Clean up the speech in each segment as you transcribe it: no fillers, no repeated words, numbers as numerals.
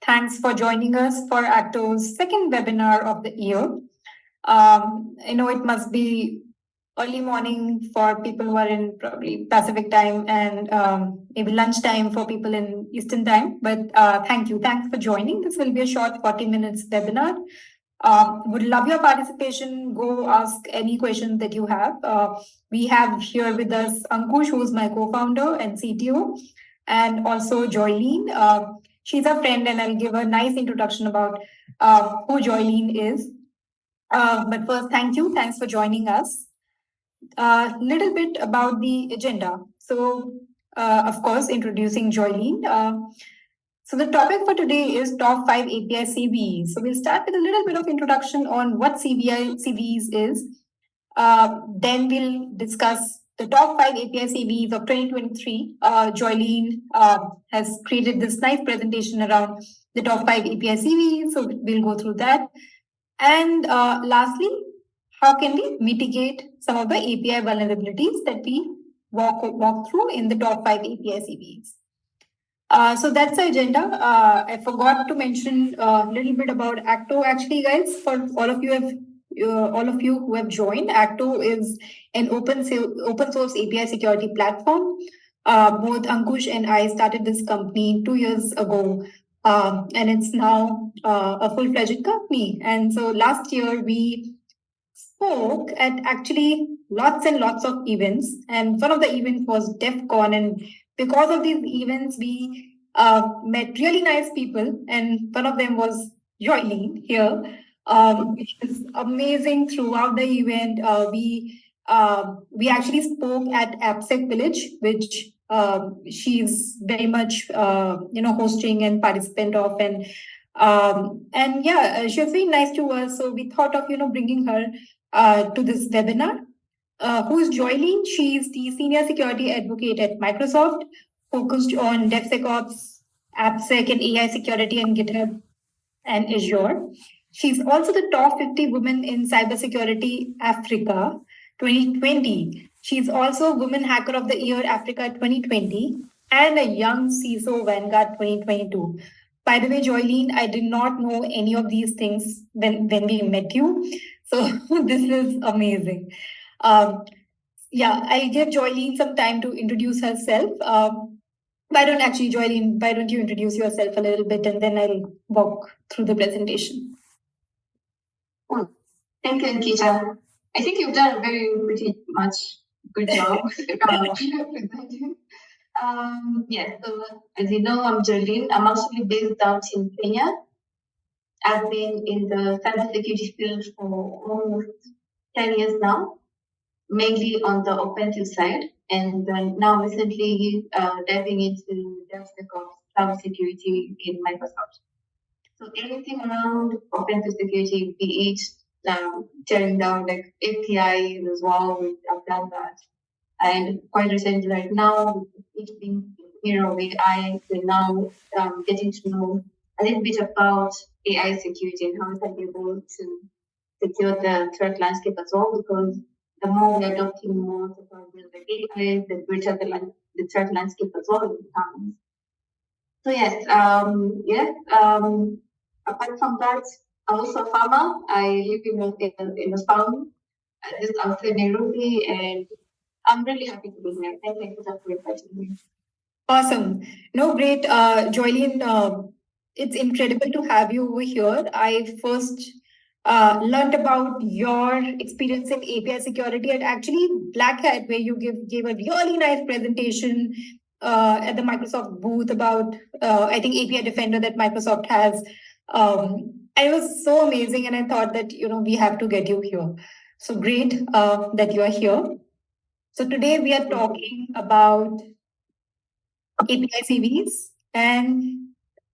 Thanks for joining us for Akto's second webinar of the year. I know it must be early morning for people who are in probably Pacific time and maybe lunchtime for people in Eastern time. But thank you. Thanks for joining. This will be a short 40 minutes webinar. Would love your participation. Go ask any questions that you have. We have here with us Ankush, who's my co-founder and CTO, and also Joylynn. She's a friend, and I'll give a nice introduction about who Joylynn is. But first, thank you. Thanks for joining us. A little bit about the agenda. So, of course, introducing Joylynn. So the topic for today is top 5 API CVEs. So we'll start with a little bit of introduction on what CVEs is. Then we'll discuss the top 5 API CVEs of 2023. Joylynn has created this nice presentation around the top 5 API CVEs. So we'll go through that. And lastly, how can we mitigate some of the API vulnerabilities that we walk through in the top 5 API CVEs. So that's the agenda. I forgot to mention a little bit about Akto. Actually, guys, for all of you who have joined, Akto is an open source API security platform. Both Ankush and I started this company 2 years ago, and it's now a full-fledged company. And so last year we spoke at actually lots and lots of events, and one of the events was DEF CON, and because of these events, we met really nice people, and one of them was Joylynn here. It was amazing throughout the event. We actually spoke at AppSec Village, which she's very much hosting and participant of, and yeah, she was very nice to us. So we thought of bringing her to this webinar. Who is Joylynn? She is the senior security advocate at Microsoft, focused on DevSecOps, AppSec, and AI security and GitHub and Azure. She's also the top 50 women in cybersecurity Africa 2020. She's also Women Hacker of the Year Africa 2020 and a Young CISO Vanguard 2022. By the way, Joylynn, I did not know any of these things when we met you. So this is amazing. Yeah, I'll give Joylynn some time to introduce herself. Joylynn, why don't you introduce yourself a little bit and then I'll walk through the presentation. Thank you, Ankita. I think you've done a pretty much good job. So as you know, I'm Joylynn. I'm actually based out in Kenya. I've been in the cybersecurity field for almost 10 years now, mainly on the offensive side, and now recently diving into DevSecOps cloud security in Microsoft. So anything around offensive security, be it tearing down like APIs as well, I've done that. And quite recently, right now, it being with AI, we're now getting to know a little bit about AI security and how we can be able to secure the threat landscape as well, because the more we're adopting more technologies like AI, the greater the threat landscape as well becomes. So yes, apart from that, I'm also a farmer. I live in a farm just outside Nairobi, and I'm really happy to be here. Thank you for inviting me. Awesome. No, great. Joylynn, it's incredible to have you over here. I first learned about your experience in API security at actually Black Hat, where you gave a really nice presentation at the Microsoft booth about, I think, API Defender that Microsoft has. It was so amazing, and I thought that, we have to get you here. So great that you are here. So today we are talking about API CVEs and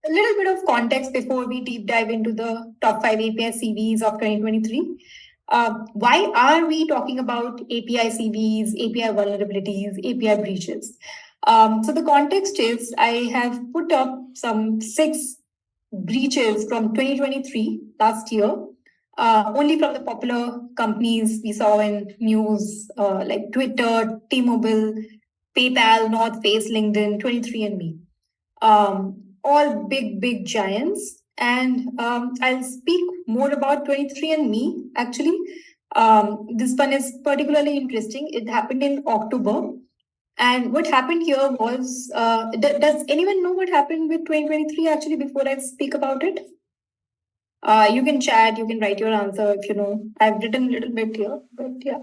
a little bit of context before we deep dive into the top 5 API CVEs of 2023. Why are we talking about API CVEs, API vulnerabilities, API breaches? So the context is I have put up some 6 breaches from 2023, last year, only from the popular companies we saw in news like Twitter, T-Mobile, PayPal, North Face, LinkedIn, 23andMe. all big giants. And I'll speak more about 23andMe actually. This one is particularly interesting. It happened in October. And what happened here was, does anyone know what happened with 2023 actually before I speak about it? You can chat, you can write your answer if you know. I've written a little bit here, but yeah.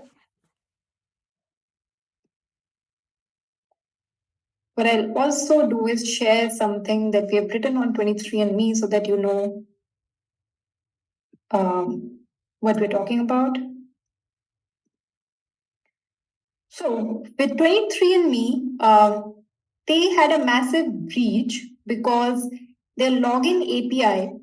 What I'll also do is share something that we have written on 23andMe so that you know what we're talking about. So with 23andMe, they had a massive breach because their login API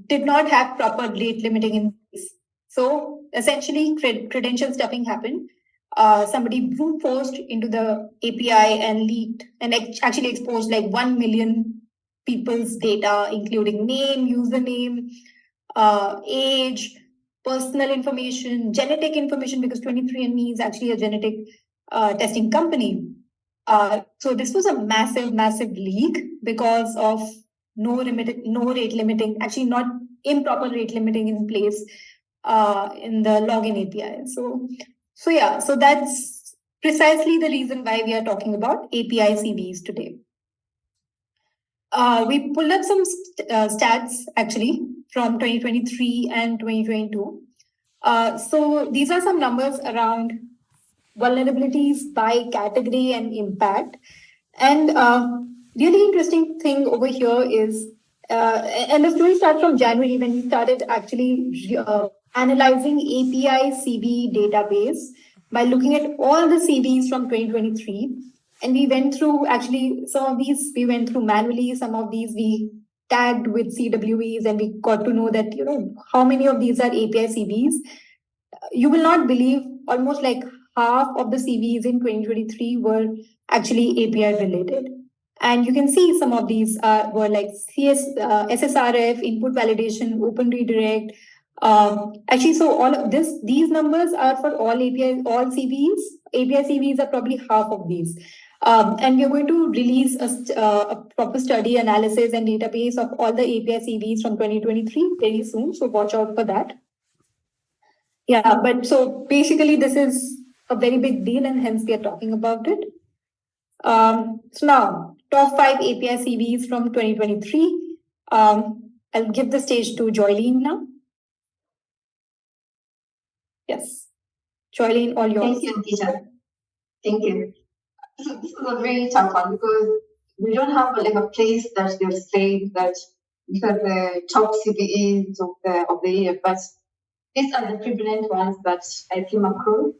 did not have proper rate limiting in place. So essentially, credential stuffing happened. Somebody brute forced into the API and leaked and actually exposed like 1 million people's data, including name, username, age, personal information, genetic information, because 23andMe is actually a genetic testing company. So this was a massive leak because of no rate limiting, actually not improper rate limiting in place in the login API. So that's precisely the reason why we are talking about API CVEs today. We pulled up some stats actually from 2023 and 2022. So these are some numbers around vulnerabilities by category and impact. And really interesting thing over here is, and the story starts from January when we started actually analyzing API CV database by looking at all the CVs from 2023. And we went through actually some of these we went through manually, some of these we tagged with CWEs, and we got to know that how many of these are API CVs. You will not believe almost like half of the CVs in 2023 were actually API related. And you can see some of these were like SSRF, input validation, open redirect. Actually, so all of these numbers are for all API, all CVs. API CVs are probably half of these. And we're going to release a proper study analysis and database of all the API CVs from 2023 very soon. So watch out for that. Yeah, but so basically this is a very big deal and hence we are talking about it. So now, top 5 API CVs from 2023. I'll give the stage to Joylynn now. Yes. Joylynn, all yours. Thank you, Ankita. Thank you. This is a very tough one because we don't have like a place that they'll say that these are the top CVEs of the year, but these are the prevalent ones that I came across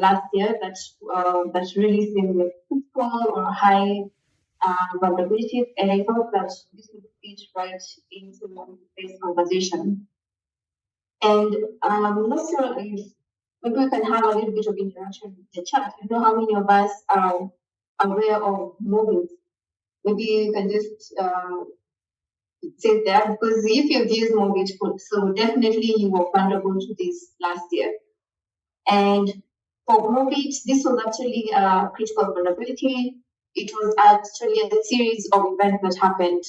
last year that really seemed like fruitful or high vulnerabilities, and I thought that this would fit right into this conversation. And I'm not sure if maybe we can have a little bit of interaction with the chat. I don't know how many of us are aware of movies. Maybe you can just say that, because if you've used mortgage, so definitely you were vulnerable to this last year. And for mortgage, this was actually a critical vulnerability. It was actually a series of events that happened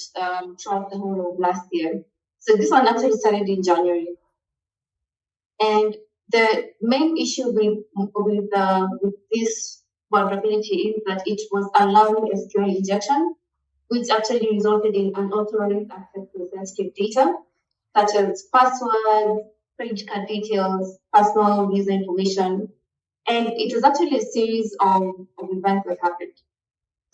throughout the whole of last year. So this one actually started in January. And the main issue with this vulnerability is that it was allowing SQL injection, which actually resulted in unauthorized access to sensitive data, such as passwords, credit card details, personal user information. And it was actually a series of events that happened.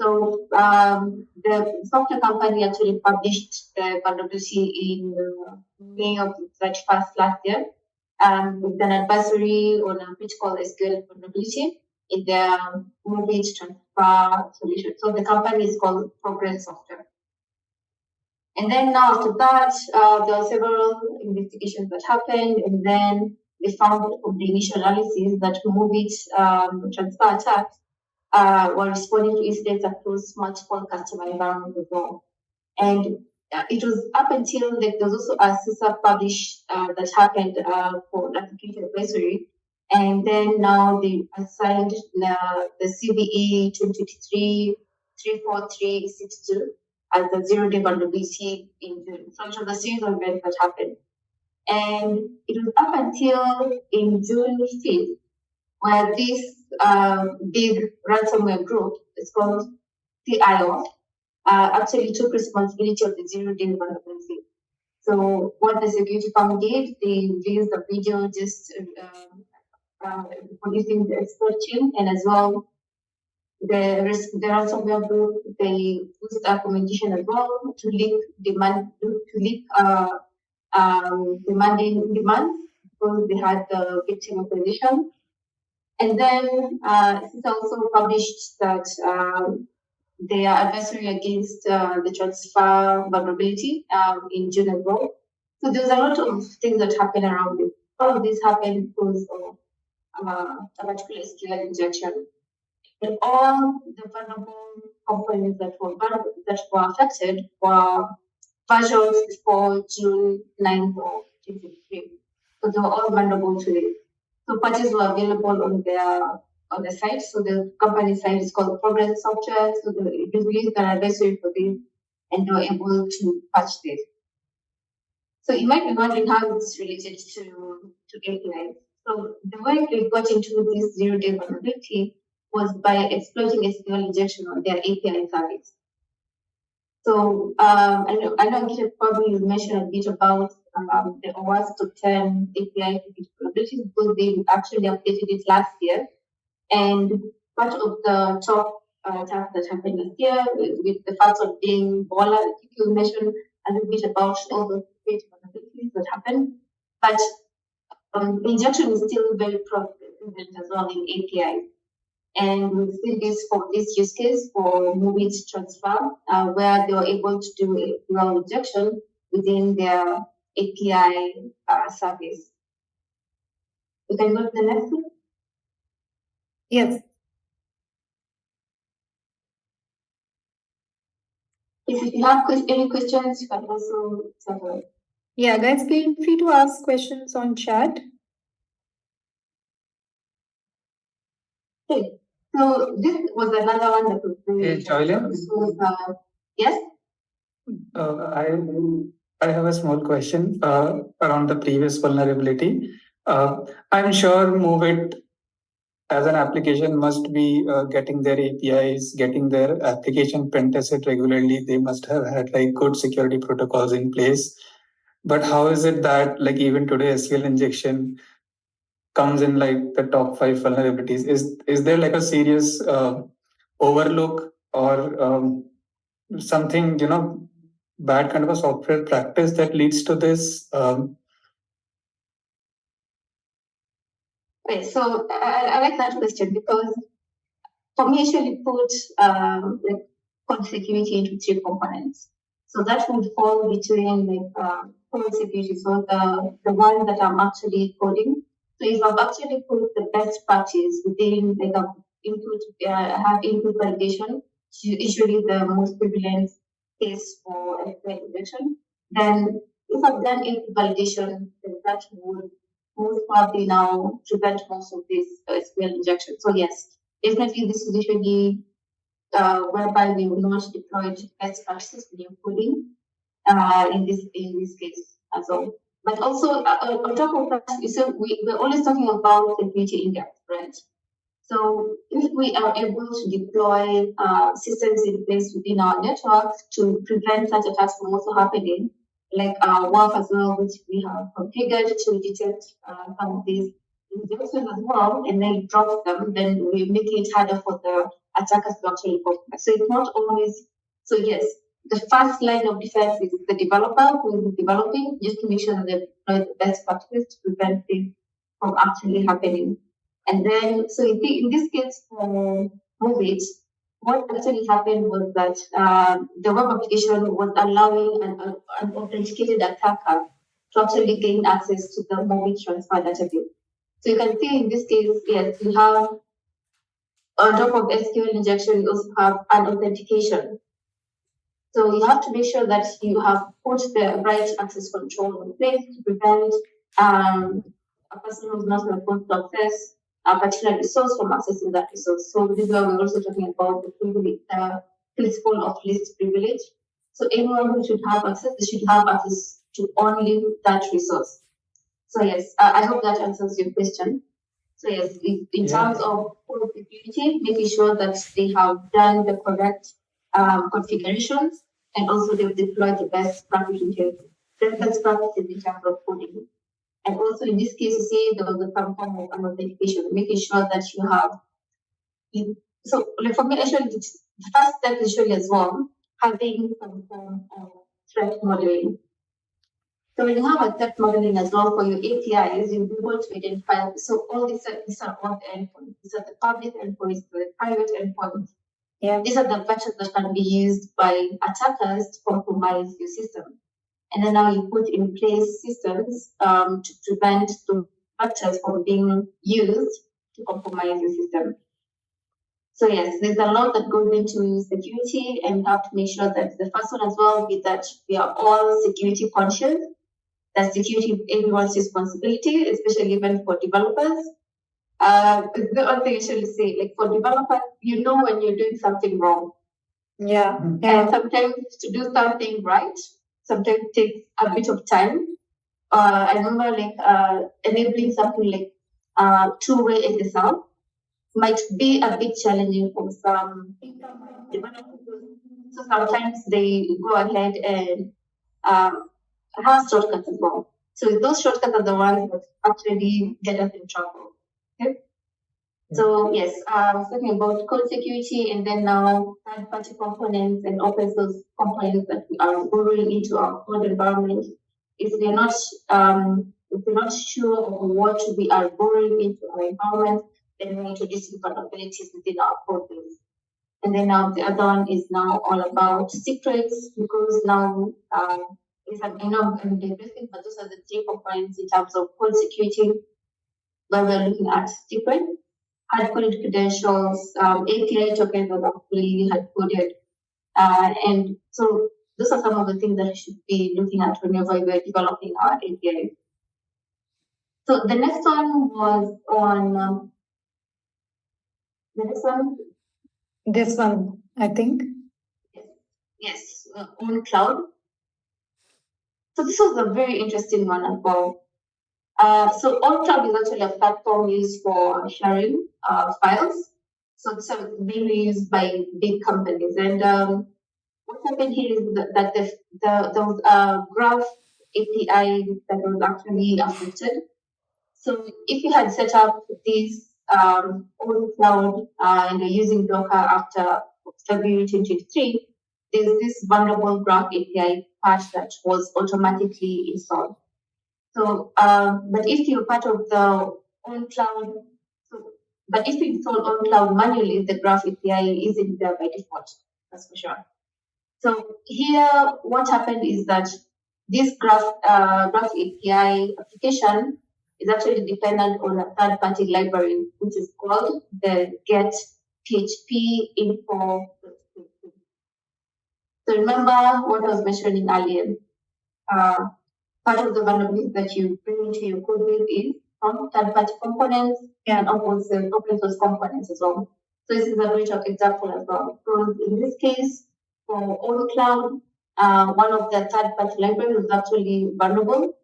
So the software company actually published the vulnerability in May of 31st last year with an advisory on a critical SQL vulnerability in their mortgage transfer solution. So the company is called Progress Software. And then now after that, there were several investigations that happened, and then they found from the initial analysis that mortgage transfer attacks were responding to incidents across multiple customer environments as well. And it was up until there was also a CISA publish that happened for the security advisory. And then now they assigned the CVE 2023 34362 as a zero-day vulnerability in June. So it was a series of events that happened. And it was up until in June 5th, where this big ransomware group, it's called CIO, actually took responsibility of the zero-day vulnerability. So what the security firm did, they released a video just producing the expert team, and as well the ransomware group, they used documentation as well to leak demanding demands because they had the victim information. And then it also published that they are advisory against the transfer vulnerability in June as well. So there's a lot of things that happen around it. All of this happened because of a particular SQL injection. And all the vulnerable components that were affected were versions before June 9th of 2023. So they were all vulnerable to it. So patches were available on the site. So the company site is called Progress Software. So they released an advisory for this, and they were able to patch this. So you might be wondering how it's related to APIs. So the way we got into this zero-day vulnerability was by exploiting SQL injection on their API service. So I know Ankita probably mentioned a bit about the OWASP top 10 API vulnerabilities because they actually updated it last year. And part of the top tasks that happened last year with the fact of being Bola, I think you mentioned a little bit about all the vulnerabilities that happened. But injection is still very prevalent as well in API. And we see this for this use case for movie transfer, where they were able to do a dual injection within their API service. We can go to the next one. Yes. If you have any questions, you can also tell. Yeah, guys, feel free to ask questions on chat. Okay, so this was another one that was very Joylynn? Yes? I have a small question around the previous vulnerability. I'm sure MoveIt as an application must be getting their APIs, getting their application pen tested regularly. They must have had like good security protocols in place. But how is it that like even today SQL injection comes in like the top 5 vulnerabilities? Is there like a serious overlook or something bad kind of a software practice that leads to this? Okay, so I like that question because for me, I usually put like code security into 3 components. So that would fall between like code security, so the one that I'm actually coding. So if I've actually put the best practice within like have input validation, usually the most prevalent case for SQL injection. Then if I've done input validation, then that would most probably now prevent most of this SQL injection. So yes, definitely this is usually whereby we will not deploy best practices in coding in this case as well. But also on top of that, we're always talking about security in depth, right? So if we are able to deploy systems in place within our network to prevent such attacks from also happening, like WAF as well, which we have configured to detect some of these injections as well, and then drop them, then we make it harder for the attackers to actually compromise. So it's not always, so yes, the first line of defense is the developer who is developing, just to make sure that they deploy the best practices to prevent this from actually happening. And then, so in this case for MoveIt, what actually happened was that the web application was allowing an authenticated attacker to actually gain access to the MoveIt transfer database. So you can see in this case, yes, you have on top of SQL injection, you also have an authentication. So you have to make sure that you have put the right access control in place to prevent a person who's not supposed to access a particular resource from accessing that resource. So this is where we're also talking about the principle of least privilege. So anyone who should have access, they should have access to only that resource. So yes, I hope that answers your question. So yes, in terms of code security, making sure that they have done the correct configurations and also they've deployed the best practices in terms of coding. And also in this case, you see there was some form of an authentication, making sure that you have. So like for me, actually, the first step is usually as well having some form of threat modeling. So when you have a threat modeling as well for your APIs, you'll be able to identify. So all these are all the endpoints. These are the public endpoints, the private endpoints. Yeah. These are the vectors that can be used by attackers to compromise your system. And then now you put in place systems to prevent the vectors from being used to compromise your system. So yes, there's a lot that goes into security, and you have to make sure that the first one as well is that we are all security conscious. That security is everyone's responsibility, especially even for developers. It's the only thing I should say. Like for developers, you know when you're doing something wrong. Yeah. And sometimes to do something right, sometimes takes a bit of time. I remember like enabling something like two-way SSL might be a bit challenging for some developers. So sometimes they go ahead and have shortcuts as well. So those shortcuts are the ones that actually get us in trouble. Okay. So yes, I was talking about code security, and then now third-party components and open source components that we are borrowing into our code environment. If they're not sure of what we are borrowing into our environment, then we introduce vulnerabilities within our code base. And then now the other one is now all about secrets, because now I know I'm digressing, but those are the three components in terms of code security, where we're looking at secret, hard-coded credentials, API tokens that are fully hard-coded. And so those are some of the things that you should be looking at whenever you're developing our API. So the next one was on the next one. This one, I think. Yes, on cloud. So this was a very interesting one as well. So OnCloud is actually a platform used for sharing files. So it's mainly used by big companies. And what happened here is that there was a graph API that was actually affected. So if you had set up this OnCloud and you're using Docker after February 2023, there's this vulnerable graph API patch that was automatically installed. So, but if you're part of the OnCloud, but if you install OnCloud manually, the Graph API isn't there by default. That's for sure. So here, what happened is that this Graph API application is actually dependent on a third-party library, which is called the Get PHP Info. So remember what I was mentioning earlier. Part of the vulnerabilities that you bring into your code base is from third-party components and open source components as well. So this is a great example as well. So in this case, for OnCloud, one of the third-party libraries was actually vulnerable.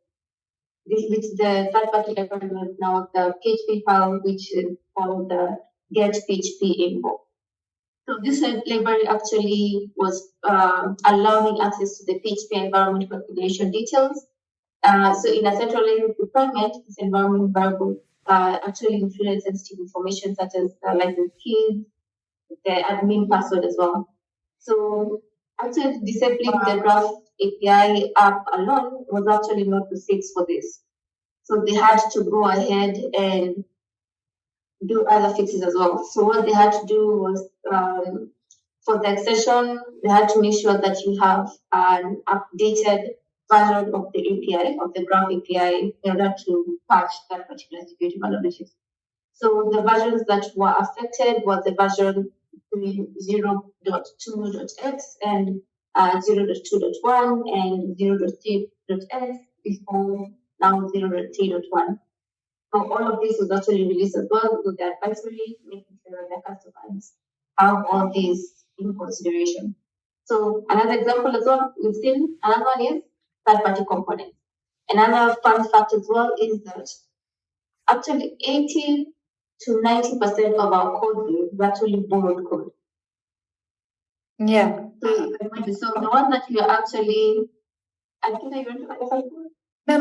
Which the third-party library was now the PHP file, which is called the Get PHP Info. So this library actually was allowing access to the PHP environment configuration details. So in a centralized deployment, this environment variable actually included sensitive information such as the license keys, the admin password as well. So actually disabling the Graph API app alone was actually not the fix for this. So they had to go ahead and do other fixes as well. So what they had to do was for the extension, they had to make sure that you have an updated version of the API, of the Graph API, in order to patch that particular security vulnerability. So the versions that were affected was the version 0.2.x and 0.2.1 and 0.3.x before now 0.3.1. So all of this was actually released as well with the advisory, making sure that the customers have all these in consideration. So another example as well, we've seen another one is third-party components. Another fun fact as well is that actually 80 to 90% of our code base is actually borrowed code. Yeah. So you can imagine, so the one that you are actually, Ankita, you want to add something? No.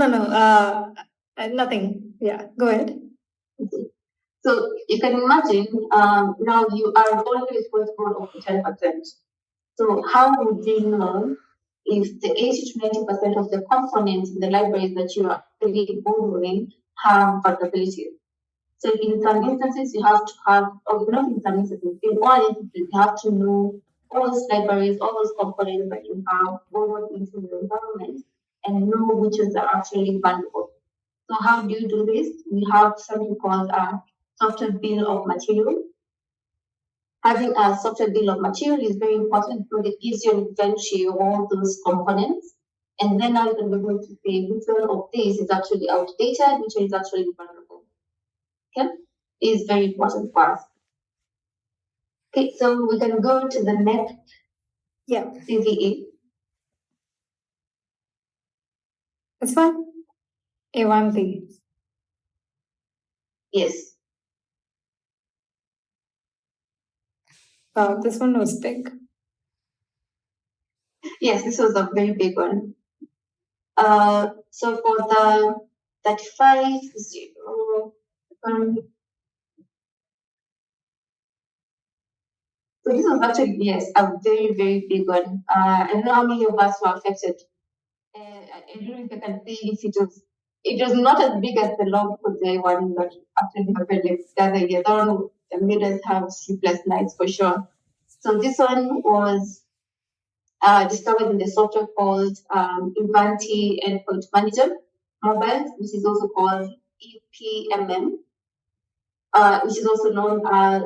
Nothing. Yeah, go ahead. Okay. So you can imagine now you are only responsible for 10%. So how would you know if the 80 to 90% of the components in the libraries that you are actually borrowing have vulnerabilities? So in some instances, you have to have, or not in some instances, in all instances, you have to know all those libraries, all those components that you have borrowed into your environment and know which ones are actually vulnerable. So how do you do this? We have something called a software bill of material. Having a software bill of material is very important because it gives you an inventory of all those components. And then now you can be able to say which one of these is actually outdated, which one is actually vulnerable. Okay? Is very important for us. Okay, so we can go to the next CVE. This one? A1P. Yes. This one was big. Yes, this was a very big one. So for the 35, so this was actually, yes, a very, very big one. I don't know how many of us were affected. I don't know if I can say if it was not as big as the long day one that actually happened the other year. That one made us have sleepless nights for sure. So this one was discovered in the software called Ivanti Endpoint Manager Mobile, which is also called EPMM, which is also known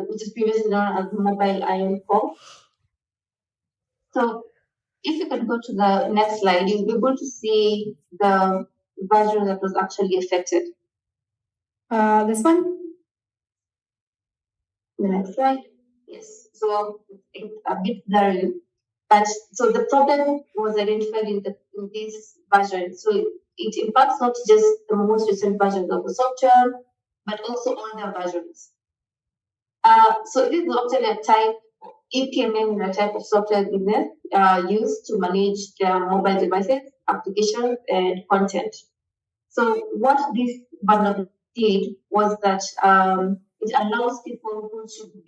which is previously known as Mobile IM4. So if you can go to the next slide, you'll be able to see the version that was actually affected. This one? The next slide. Yes. So it's a bit blurry. But so the problem was identified in this version. So it impacts not just the most recent versions of the software, but also older versions. So this is actually a type, EPMM is a type of software business used to manage their mobile devices, applications, and content. So what this vulnerability did was that it allows people who shouldn't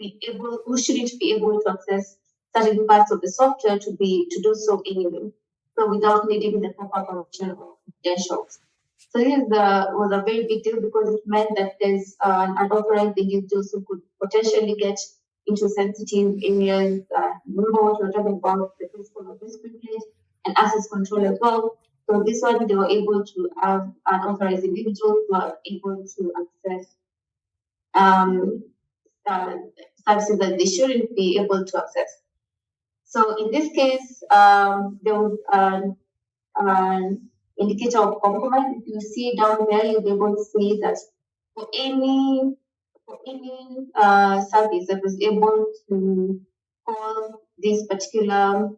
be able to access certain parts of the software to do so anyway. So without needing the proper permission or credentials. So this was a very big deal because it meant that there's unauthorized individuals who could potentially get into sensitive areas. Remember what we were talking about, the principle of risk privilege and access control as well. So this one, they were able to have unauthorized individuals who are able to access services that they shouldn't be able to access. So in this case, there was an indicator of compromise. If you see down there, you'll be able to see that for any service that was able to call this particular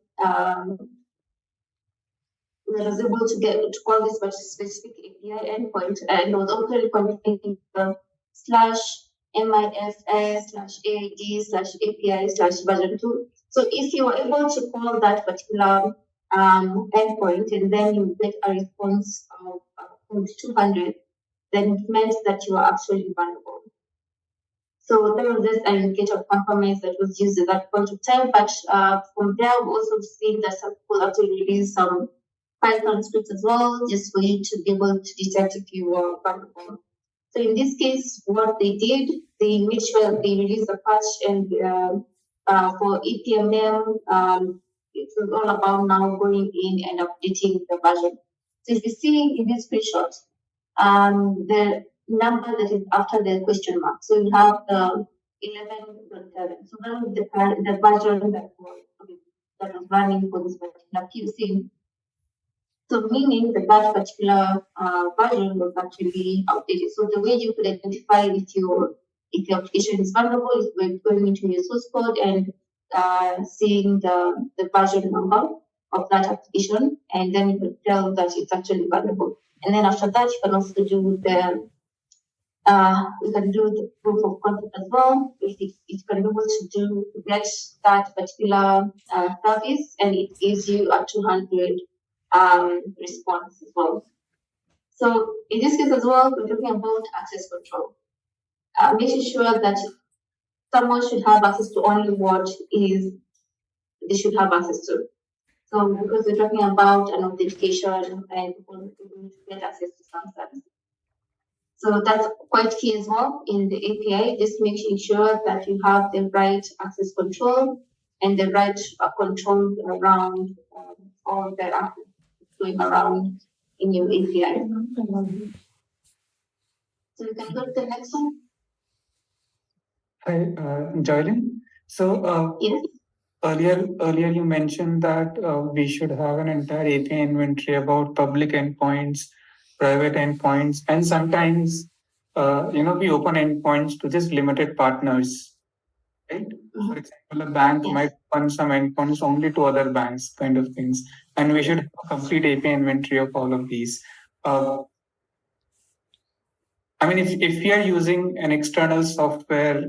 was able to call this specific API endpoint, and it was also containing /MIFS/AAD/API/version2. So if you were able to call that particular endpoint and then you get a response of 200, then it meant that you are actually vulnerable. So there was this indicator of compromise that was used at that point of time, but from there we also seen that some people actually release some Python scripts as well, just for you to be able to detect if you were vulnerable. So in this case, what they did, they made sure that they released a patch, and for EPMM, it was all about now going in and updating the version. So if you see in this screenshot, the number that is after the question mark. So you have the 11.7. So that was the version that was running for this particular POC. So meaning that particular version was actually outdated. So the way you could identify if your application is vulnerable is by going into your source code and seeing the version number of that application, and then you can tell that it's actually valuable. And then after that, you can also do the we can do the proof of concept as well. If it can be able to get that particular service, and it gives you a 200 response as well. So in this case as well, we're talking about access control, making sure that someone should have access to only what is they should have access to. So because we're talking about an authentication and people to get access to some services. So that's quite key as well in the API, just making sure that you have the right access control and the right control around all the access going around in your API. So you can go to the next one. Hi, Joylynn. So Yes. earlier you mentioned that we should have an entire API inventory about public endpoints, private endpoints, and sometimes we open endpoints to just limited partners, right? For example, a bank might open some endpoints only to other banks, kind of things, and we should have a complete API inventory of all of these. I mean, if we are using an external software,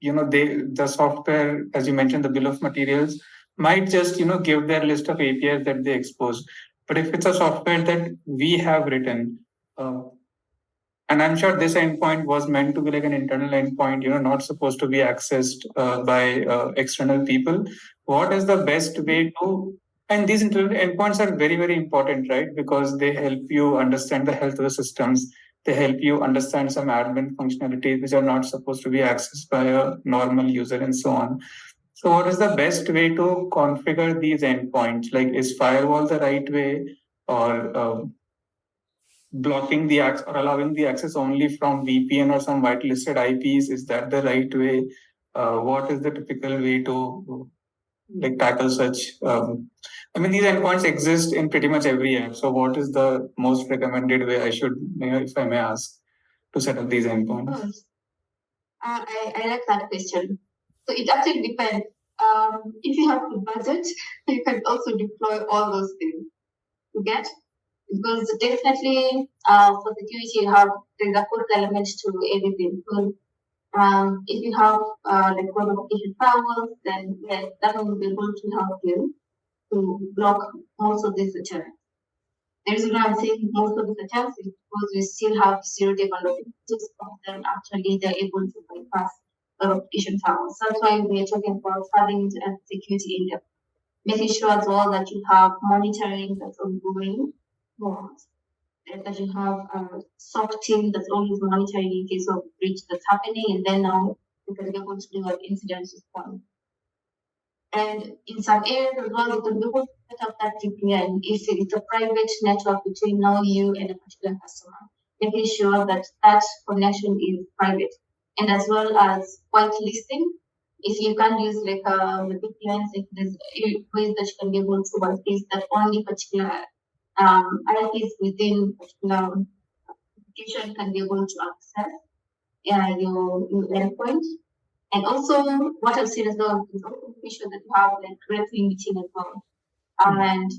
the software, as you mentioned, the bill of materials might just give their list of APIs that they expose. But if it's a software that we have written, and I'm sure this endpoint was meant to be like an internal endpoint, not supposed to be accessed by external people. What is the best way to? And these internal endpoints are very, very important, right? Because they help you understand the health of the systems. They help you understand some admin functionalities which are not supposed to be accessed by a normal user and so on. So, what is the best way to configure these endpoints? Like, is firewall the right way, or blocking the access or allowing the access only from VPN or some whitelisted IPs? Is that the right way? What is the typical way to like tackle such? I mean, these endpoints exist in pretty much every app. So, what is the most recommended way I should, if I may ask, to set up these endpoints? I like that question. So it actually depends. If you have the budget, you can also deploy all those things. You get? Because definitely for security you have there's a code element to everything. So if you have the code application firewalls, then yes, that will be able to help you to block most of these attacks. The reason why I'm saying most of these attacks is because we still have zero-day vulnerabilities of them actually they're able to bypass the application firewalls. That's why we're talking about having security in depth, making sure as well that you have monitoring that's ongoing. That you have a SOC team that's always monitoring in case of breach that's happening, and then now you can be able to do an incident response. And in some areas as well, you can be able to set up that VPN if it's a private network between now you and a particular customer, making sure that that connection is private, and as well as whitelisting. If you can use like the VPNs, if there's ways that you can be able to whitelist that only particular IPs within particular application can be able to access your endpoint. And also, what I've seen as well is also make sure that you have like rate limiting as well. And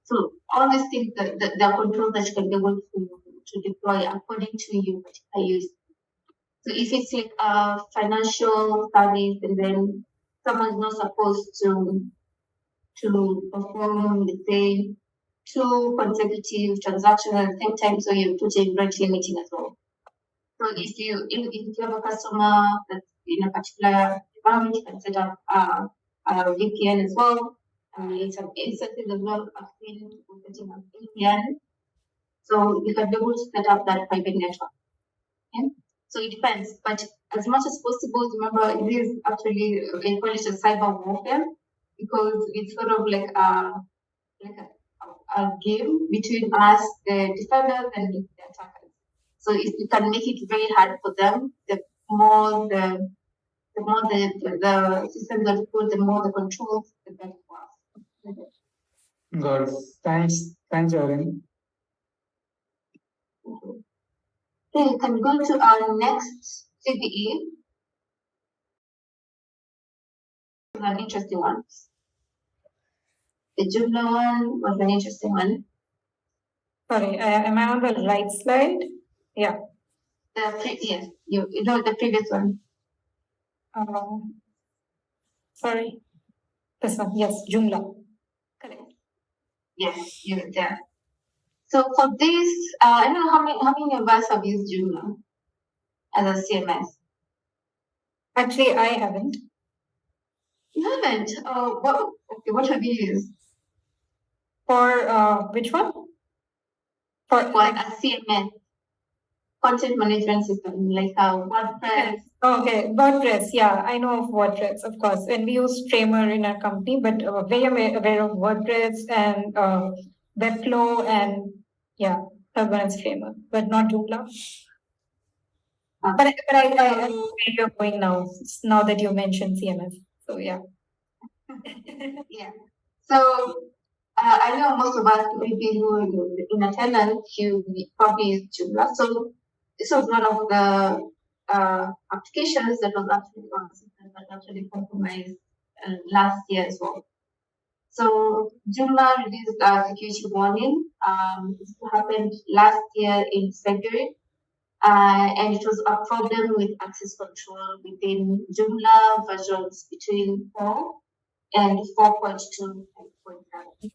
so all these things, the control that you can be able to deploy according to your particular use. So if it's like a financial service and then someone's not supposed to perform, let's say, 2 consecutive transactions at the same time, so you put a rate limiting as well. So if you have a customer that's in a particular environment, you can set up a VPN as well. In some instances as well, I've seen setting up VPN. So you can be able to set up that private network. Okay? So it depends, but as much as possible, remember it is actually we call it a cyber warfare because it's sort of like a game between us, the defenders, and the attackers. So if you can make it very hard for them, the more the system that you put, the more the controls, the better for us. Got it. Thanks, Joylynn. Okay, you can go to our next CVE. an interesting one. The Joomla one was an interesting one. Sorry, am I on the right slide? Yeah. Yes, you know the previous one. Sorry, this one. Yes, Joomla. Correct. Yes, you're there. So for this, I don't know how many of us have used Joomla as a CMS. Actually, I haven't. You haven't? What have you used? For which one? For a CMS, content management system, like WordPress. Okay, WordPress. Yeah, I know of WordPress, of course, and we use Framer in our company. But very aware of WordPress and Webflow and third one is Framer, but not Joomla. But I where you're going now. Now that you mentioned CMS, so yeah. Yeah. So I know most of us, maybe who are in attendance, you probably use Joomla. So this was one of the applications that was actually on the system that actually compromised last year as well. So Joomla released a security warning. This happened last year in February. And it was a problem with access control within Joomla versions between 4 and 4.2.9.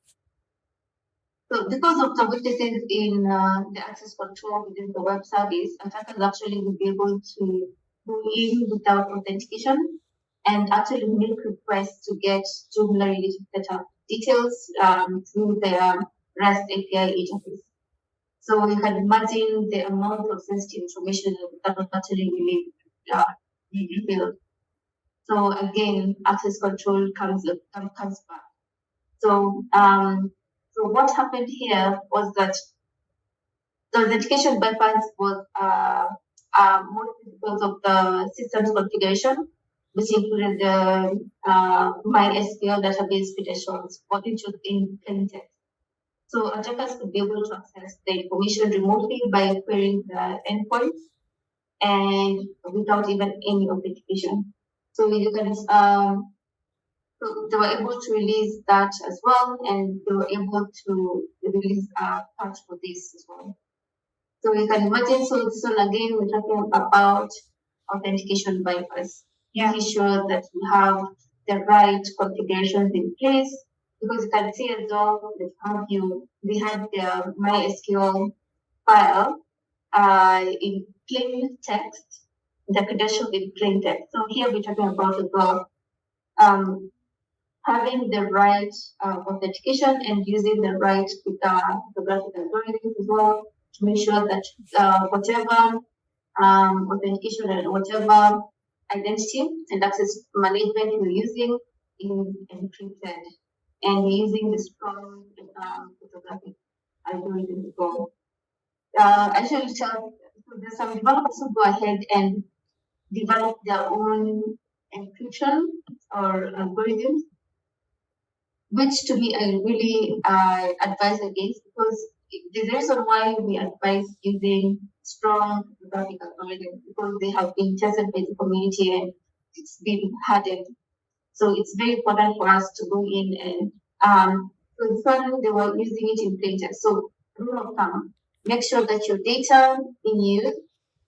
So because of the weaknesses in the access control within the web service, attackers actually will be able to go in without authentication and actually make requests to get Joomla related data details through their REST API interface. So you can imagine the amount of sensitive information that was actually really revealed. So again, access control comes back. So what happened here was that the authentication bypass was mostly because of the system's configuration, which included the MySQL database credentials, which was in plain text. So attackers could be able to access the information remotely by querying the endpoints and without even any authentication. So you can so they were able to release that as well, and they were able to release a patch for this as well. So you can imagine, so this one again, we're talking about authentication bypass. Making sure that you have the right configurations in place, because you can see as well that we had the MySQL file in plain text, the credentials in plain text. So here we're talking about as well having the right authentication and using the right cryptographic algorithms as well to make sure that whatever authentication and whatever identity and access management you're using is encrypted and using the strong cryptographic algorithm as well. Actually, so there's some developers who go ahead and develop their own encryption or algorithms, which to me I really advise against, because the reason why we advise using strong cryptographic algorithms because they have been tested by the community and it's been hardened. So it's very important for us to go in and so this one they were using it in plain text. So rule of thumb, make sure that your data in use,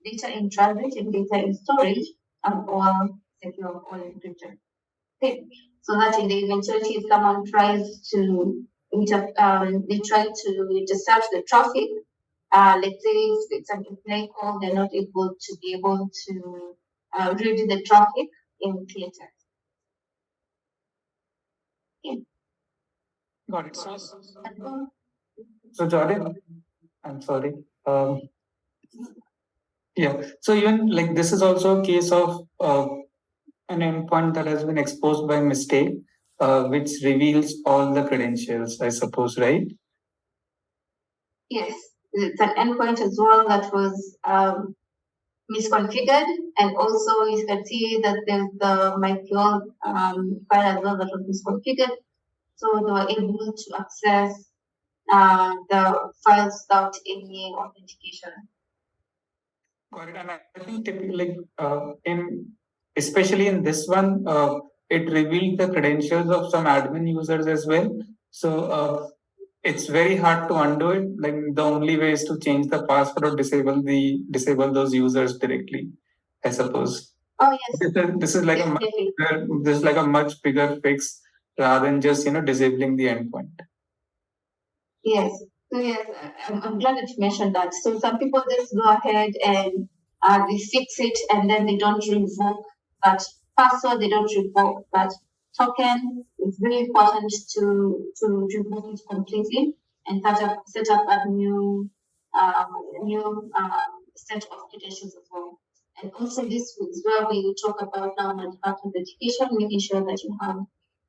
data in transit, and data in storage are all secure, all encrypted. Okay. So that in the eventuality if someone tries to they try to intercept the traffic, let's say if it's an play call, they're not able to read the traffic in clear text. Okay. Got it. So Jordan, I'm sorry. Yeah. So even like this is also a case of an endpoint that has been exposed by mistake, which reveals all the credentials, I suppose, right? Yes, it's an endpoint as well that was misconfigured, and also you can see that there's the MySQL file as well that was misconfigured, so they were able to access the files without any authentication. Got it. And I think typically, especially in this one, it revealed the credentials of some admin users as well. So it's very hard to undo it. Like the only way is to change the password or disable those users directly, I suppose. Oh yes. This is like a much bigger fix rather than just disabling the endpoint. Yes. So yes, I'm glad that you mentioned that. So some people just go ahead and they fix it and then they don't revoke that password, they don't revoke that token. It's very important to revoke it completely and set up a new set of credentials as well. And also this is where we talk about now multi-factor authentication, making sure that you have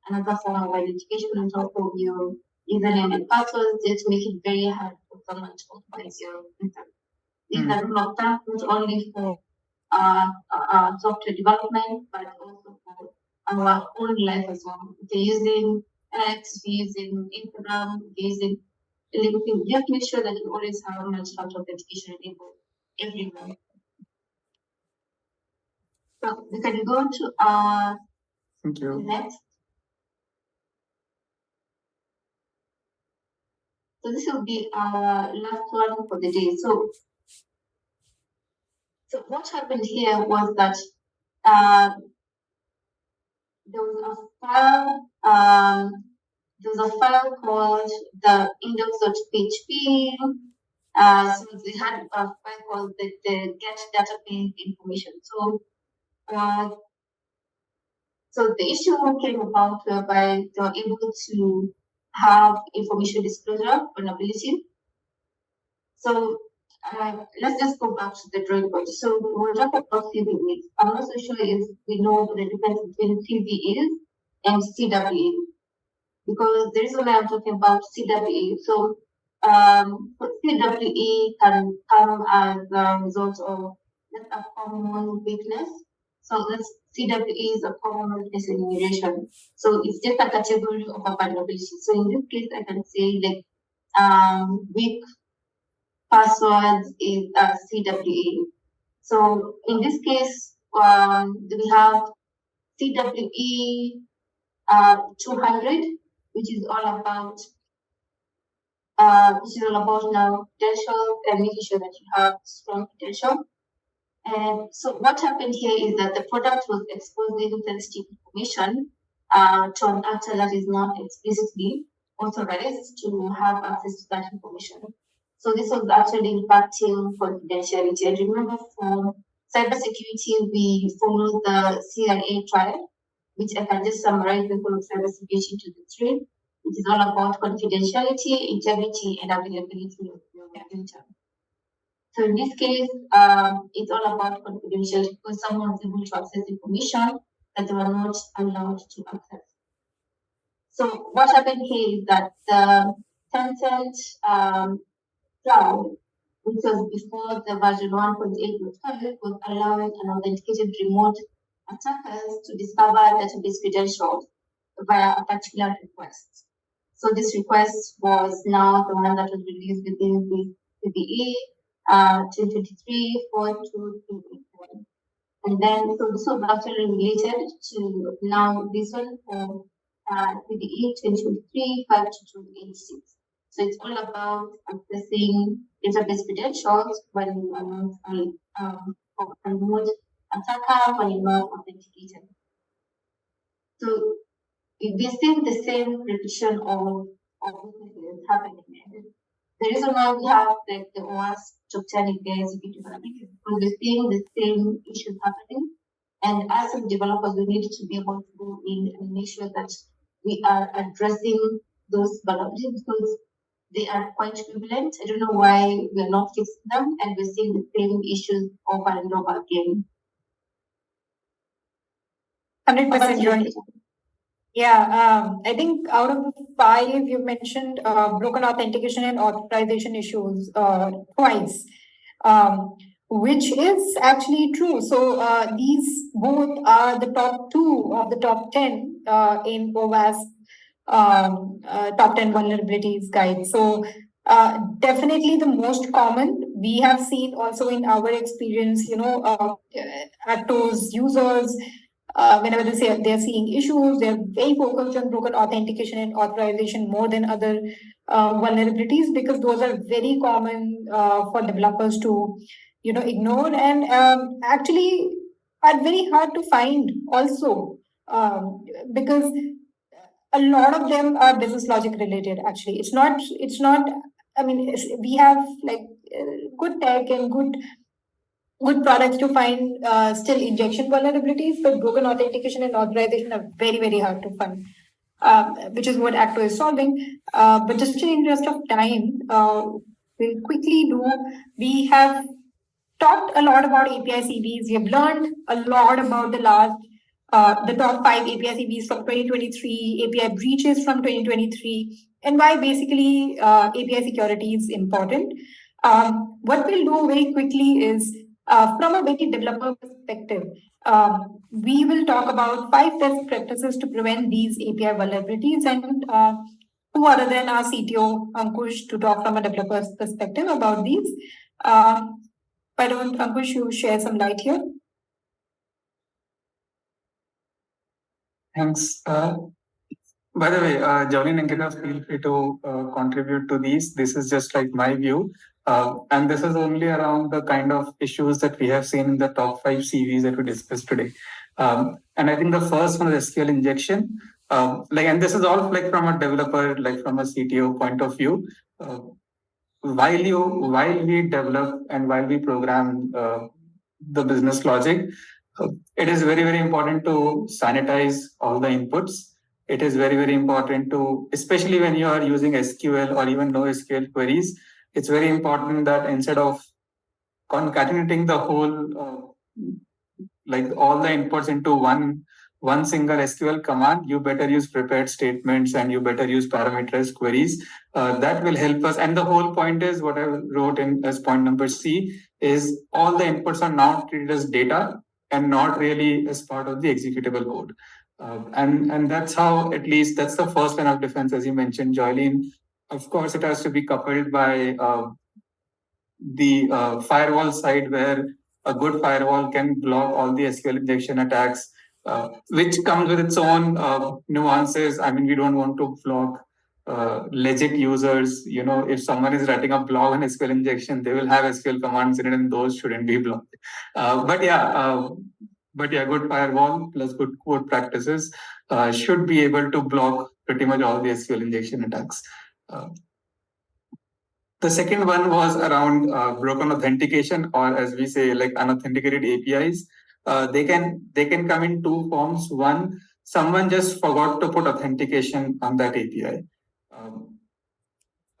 another form of identification on top of your username and passwords, just make it very hard for someone to authorize your user. These are rule of thumb not only for software development, but also for our own life as well. If you're using X, if you're using Instagram, if you're using LinkedIn, you have to make sure that you always have multi-factor authentication enabled everywhere. So we can go to our next. So this will be our last one for the day. So what happened here was that there was a file called the index.php. So they had a file called the get database information. So the issue came about whereby they were able to have information disclosure vulnerability. So let's just go back to the drawing board. So we'll talk about CVEs. I'm not so sure if we know the difference between CVEs and CWE, because the reason why I'm talking about CWE, so CWE can come as a result of just a common weakness. So this CWE is a common weakness enumeration. So it's just a category of a vulnerability. So in this case, I can say like weak passwords is CWE. So in this case, we have CWE 200, which is all about now credentials and making sure that you have strong credential. And so what happened here is that the product was exposing sensitive information to an actor that is not explicitly authorized to have access to that information. So this was actually impacting confidentiality. And remember, for cybersecurity, we follow the CIA triad, which I can just summarize the whole of cybersecurity into the three, which is all about confidentiality, integrity, and availability of your data. So in this case, it's all about confidentiality because someone is able to access information that they were not allowed to access. So what happened here is that the Tencent cloud, which was before the version 1.8 was allowing unauthenticated remote attackers to discover database credentials via a particular request. So this request was now the one that was released within the CVE 2023-4237. And then, so this was actually related to now this one for CVE 2023-5286. So it's all about accessing database credentials when you are not a remote attacker, when you're not authenticated. So we're seeing the same repetition of weaknesses happening. The reason why we have like the OWASP top 10 API security vulnerabilities because we're seeing the same issues happening. And as developers, we need to be able to go in and make sure that we are addressing those vulnerabilities because they are quite prevalent. I don't know why we're not fixing them and we're seeing the same issues over and over again. 100% Joylynn. Yeah, I think out of the 5 you mentioned broken authentication and authorization issues twice, which is actually true. So these both are the top 2 of the top 10 in OWASP top 10 vulnerabilities guide. So definitely the most common we have seen also in our experience, Akto's users whenever they're seeing issues, they're very focused on broken authentication and authorization more than other vulnerabilities, because those are very common for developers to ignore, and actually are very hard to find also, because a lot of them are business logic related. Actually, it's not. I mean, we have like good tech and good products to find still injection vulnerabilities, but broken authentication and authorization are very, very hard to find, which is what Akto is solving. But just in interest of time, we'll quickly do. We have talked a lot about API CVEs. We have learned a lot about the top 5 API CVEs from 2023, API breaches from 2023, and why basically API security is important. What we'll do very quickly is, from a very developer perspective, we will talk about 5 best practices to prevent these API vulnerabilities, and who other than our CTO, Ankush, to talk from a developer's perspective about these. Why don't, Ankush, you share some light here? Thanks. By the way, Joylynn and Ankita, feel free to contribute to these. This is just like my view. And this is only around the kind of issues that we have seen in the top 5 CVs that we discussed today. And I think the first one is SQL injection. And this is all like from a developer, like from a CTO point of view. While we develop and while we program the business logic, it is very, very important to sanitize all the inputs. It is very, very important to, especially when you are using SQL or even NoSQL queries, it's very important that instead of concatenating the whole, like all the inputs into one single SQL command, you better use prepared statements and you better use parameterized queries. That will help us. And the whole point is what I wrote in as point number C is all the inputs are now treated as data and not really as part of the executable code. And that's how, at least that's the first line of defense, as you mentioned, Joylynn. Of course, it has to be coupled by the firewall side, where a good firewall can block all the SQL injection attacks, which comes with its own nuances. I mean, we don't want to block legit users. If someone is writing a blog on SQL injection, they will have SQL commands in it, and those shouldn't be blocked. But yeah, good firewall plus good code practices should be able to block pretty much all the SQL injection attacks. The second one was around broken authentication, or as we say, like unauthenticated APIs. They can come in 2 forms. One, someone just forgot to put authentication on that API,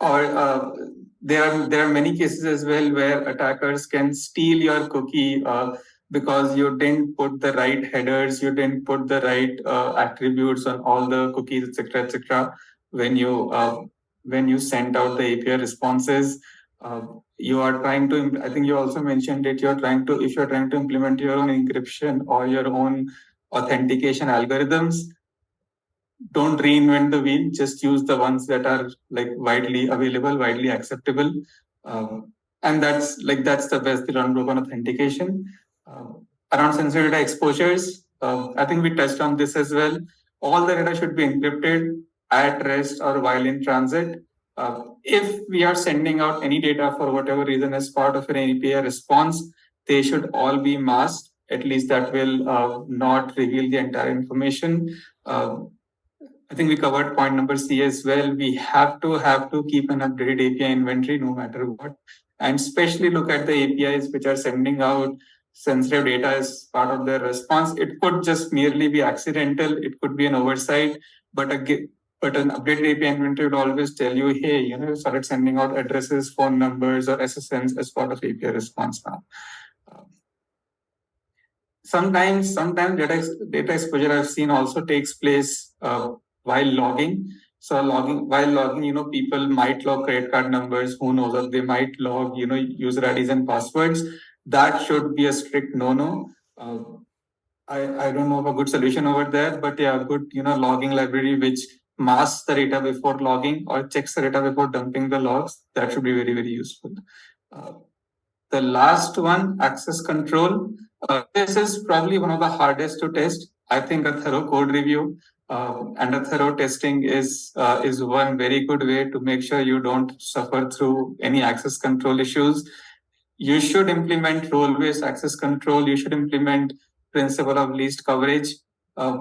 or there are many cases as well where attackers can steal your cookie because you didn't put the right headers, you didn't put the right attributes on all the cookies, etc., when you sent out the API responses. You are trying to, I think you also mentioned it, if you're trying to implement your own encryption or your own authentication algorithms, don't reinvent the wheel, just use the ones that are like widely available, widely acceptable. And that's the best around broken authentication. Around sensitive data exposures, I think we touched on this as well. All the data should be encrypted at rest or while in transit. If we are sending out any data for whatever reason as part of an API response, they should all be masked. At least that will not reveal the entire information. I think we covered point number C as well. We have to keep an updated API inventory no matter what, and especially look at the APIs which are sending out sensitive data as part of their response. It could just merely be accidental. It could be an oversight, but an updated API inventory would always tell you, hey, you started sending out addresses, phone numbers, or SSNs as part of API response now. Sometimes data exposure I've seen also takes place while logging. So while logging, people might log credit card numbers, who knows, or they might log, user IDs and passwords. That should be a strict no-no. I don't know of a good solution over there, but yeah, good, logging library which masks the data before logging or checks the data before dumping the logs. That should be very, very useful. The last one, access control. This is probably one of the hardest to test. I think a thorough code review and a thorough testing is one very good way to make sure you don't suffer through any access control issues. You should implement role-based access control. You should implement principle of least coverage uh,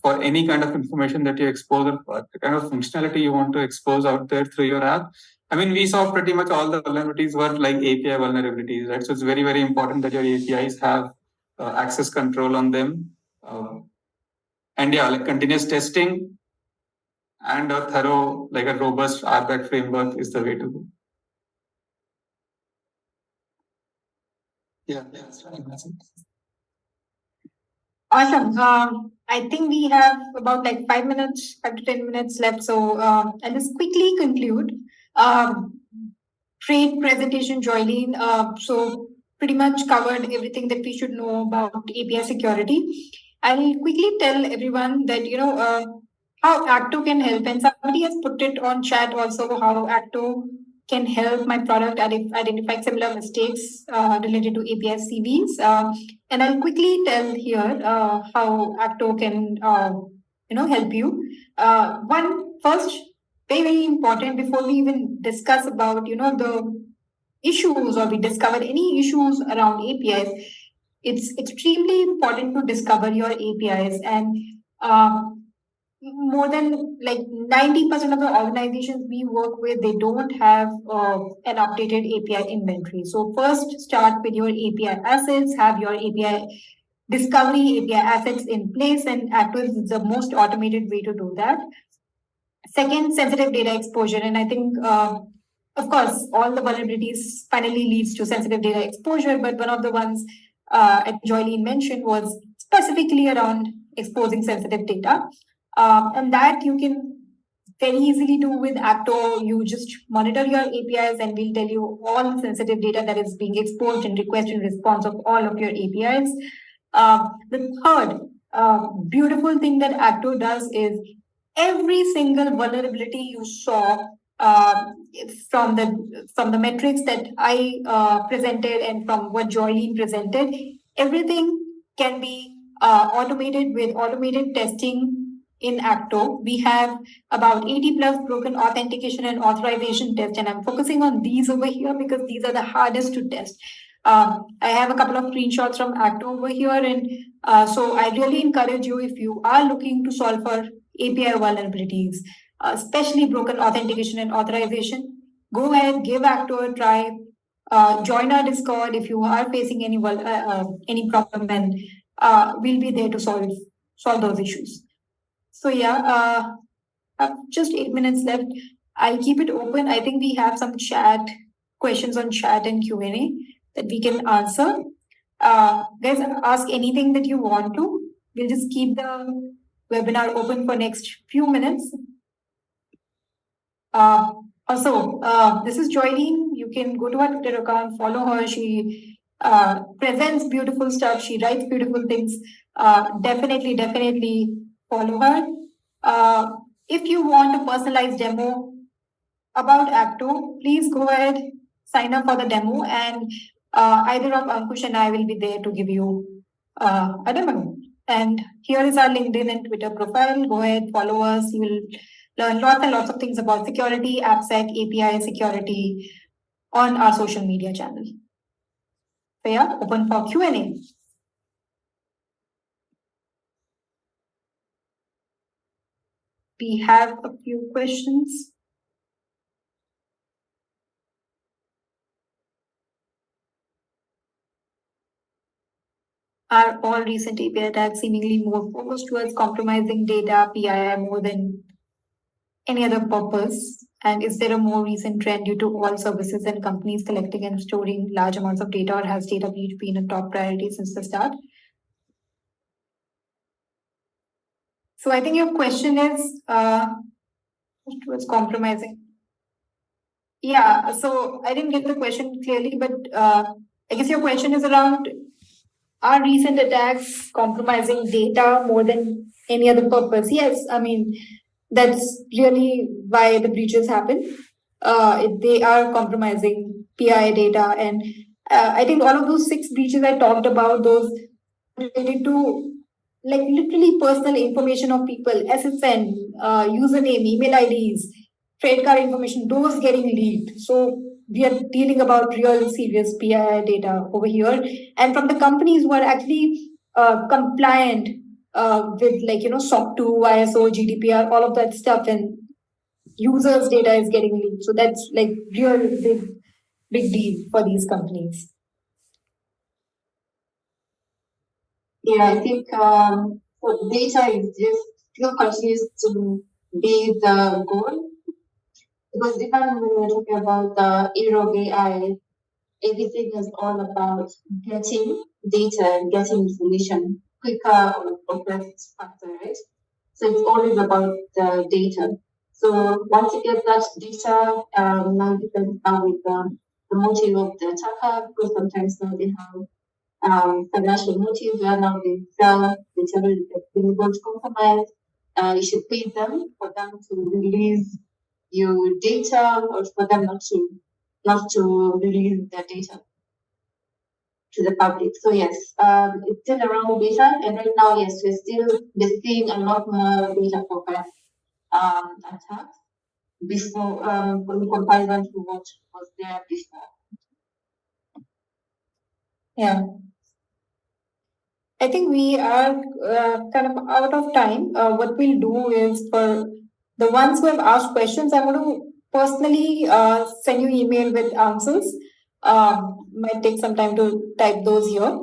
for any kind of information that you expose or the kind of functionality you want to expose out there through your app. I mean, we saw pretty much all the vulnerabilities were like API vulnerabilities, right? So it's very, very important that your APIs have access control on them. And yeah, like continuous testing and a thorough, like a robust RBAC framework is the way to go. Yeah, that's right. Awesome. I think we have about like 5 minutes, 5 to 10 minutes left. So I'll just quickly conclude. Great presentation, Joylynn. So pretty much covered everything that we should know about API security. I'll quickly tell everyone that how Akto can help, and somebody has put it on chat also how Akto can help my product identify similar mistakes related to API CVEs. And I'll quickly tell here how Akto can help you. One first, very very important before we even discuss about the issues or we discover any issues around APIs. It's extremely important to discover your APIs and. More than like 90% of the organizations we work with, they don't have an updated API inventory. So first start with your API assets, have your API discovery, API assets in place, and Akto is the most automated way to do that. Second, sensitive data exposure. And I think, of course, all the vulnerabilities finally leads to sensitive data exposure, but one of the ones Joylynn mentioned was specifically around exposing sensitive data. And that you can very easily do with Akto. You just monitor your APIs and we'll tell you all the sensitive data that is being exposed in request and response of all of your APIs. The third beautiful thing that Akto does is every single vulnerability you saw from the metrics that I presented and from what Joylynn presented, everything can be automated with automated testing in Akto. We have about 80 plus broken authentication and authorization tests, and I'm focusing on these over here because these are the hardest to test. I have a couple of screenshots from Akto over here, and so I really encourage you, if you are looking to solve for API vulnerabilities, especially broken authentication and authorization, go ahead, give Akto a try. Join our Discord if you are facing any problem, and we'll be there to solve those issues. So yeah, I have just 8 minutes left. I'll keep it open. I think we have some questions on chat and Q&A that we can answer. Guys, ask anything that you want to. We'll just keep the webinar open for next few minutes. Also, this is Joylynn. You can go to her Twitter account, follow her. She presents beautiful stuff. She writes beautiful things. Definitely follow her. If you want a personalized demo about Akto, please go ahead, sign up for the demo, and either of Ankush and I will be there to give you a demo. And here is our LinkedIn and Twitter profile. Go ahead, follow us. You will learn lots and lots of things about security, AppSec, API security on our social media channel. So yeah, open for Q&A. We have a few questions. Are all recent API attacks seemingly more focused towards compromising data, PII, more than any other purpose? And is there a more recent trend due to all services and companies collecting and storing large amounts of data, or has data breach been a top priority since the start? So I think your question is towards compromising. Yeah, so I didn't get the question clearly, but I guess your question is around, are recent attacks compromising data more than any other purpose? Yes, I mean, that's really why the breaches happen. They are compromising PI data, and I think all of those 6 breaches I talked about, those related to like literally personal information of people, SSN, username, email IDs, credit card information, those getting leaked. So we are dealing about real serious PII data over here, and from the companies who are actually compliant with SOC 2, ISO, GDPR, all of that stuff, and users' data is getting leaked. So that's like real big deal for these companies. Yeah, I think so data is just still continues to be the goal, because even when we're talking about the era of AI, everything is all about getting data and getting information quicker or less faster, right? So it's always about the data. So once you get that data, now depends now with the motive of the attacker, because sometimes now they have financial motive where now they sell whichever they've been able to compromise. You should pay them for them to release your data, or for them not to release their data to the public. So yes, it's still around data, and right now, yes, we're seeing a lot more data focused attacks before, in comparison to what was there before. Yeah. I think we are kind of out of time. What we'll do is, for the ones who have asked questions, I'm going to personally send you email with answers. Might take some time to type those here.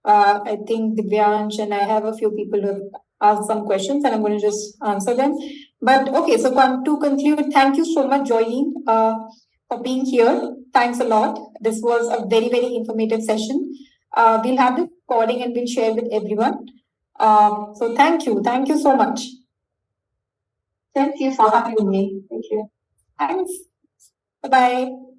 I think Divyansh and I have a few people who have asked some questions, and I'm going to just answer them. But okay, so to conclude, thank you so much, Joylynn, for being here. Thanks a lot. This was a very, very informative session. We'll have the recording and we'll share with everyone. So thank you. Thank you so much. Thank you for having me. Thank you. Thanks. Bye-bye.